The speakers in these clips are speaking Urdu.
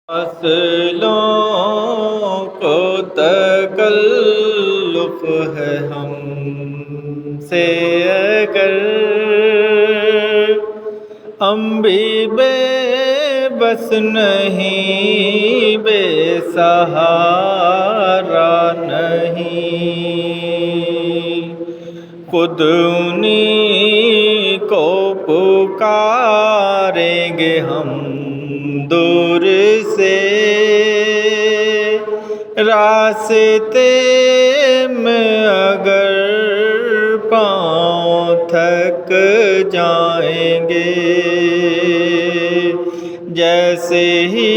فصلوں کو تکلف ہے ہم سے اگر ہم بھی بے بس نہیں، بے سہارا نہیں، خود انہی کو پکاریں گے ہم دور سے، راستے میں اگر پاؤں تھک جائیں گے، جیسے ہی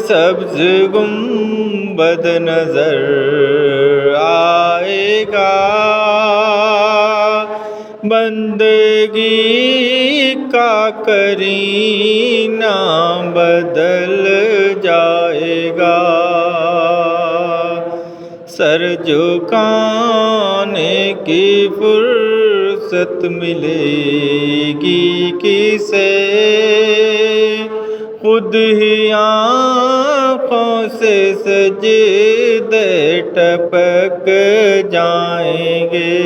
سبز گنبد نظر آئے گا، بندگی کا کرینہ بدل جائے گا، سر جھکانے کی فرصت ملے گی کسے، خود ہی آنکھوں سے سجدے ٹپک جائیں گے،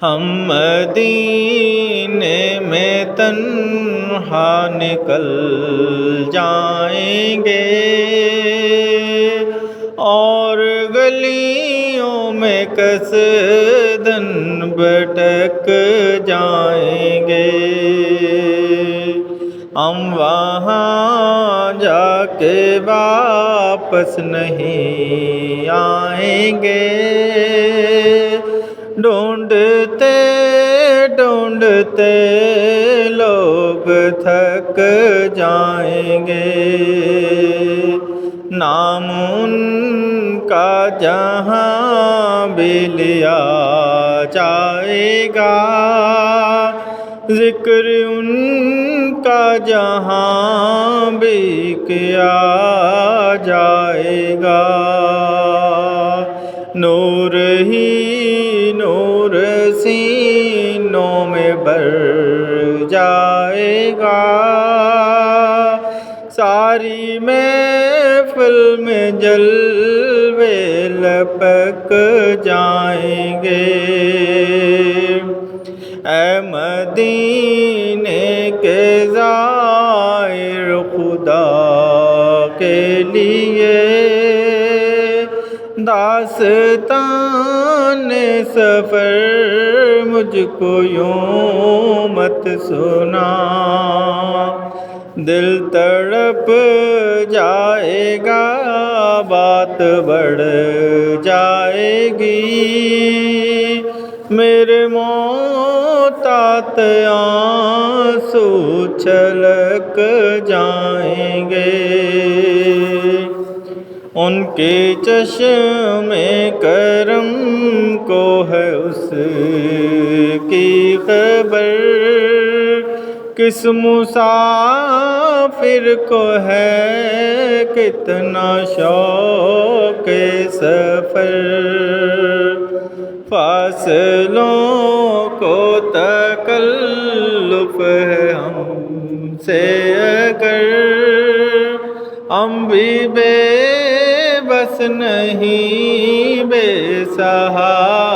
ہم مدینے میں تنہا نکل جائیں گے، اور گلیوں میں قصداً بھٹک جائیں گے، ہم وہاں جا کے واپس نہیں آئیں گے، ڈھونڈتے ڈھونڈتے لوگ تھک جائیں گے، نام ان کا جہاں بھی لیا جائے گا، ذکر ان کا جہاں بھی کیا جائے گا، نور ہی نور سینوں میں بھر جائے گا، ساری محفل میں جلوے لپک جائیں گے، اے مدینے کے زائر خدا کے لیے داستان سفر مجھ کو یوں مت سنا، دل تڑپ جائے گا، بات بڑھ جائے گی، میرے محتاط آنسو چھلک جائیں گے، ان کے چشم کرم کو ہے اس کی خبر، کس مسافر کو ہے کتنا شوق سفر، فاصلوں کو تکلف ہے ہم سے اگر ہم بھی بے بس نہیں، بے سہارا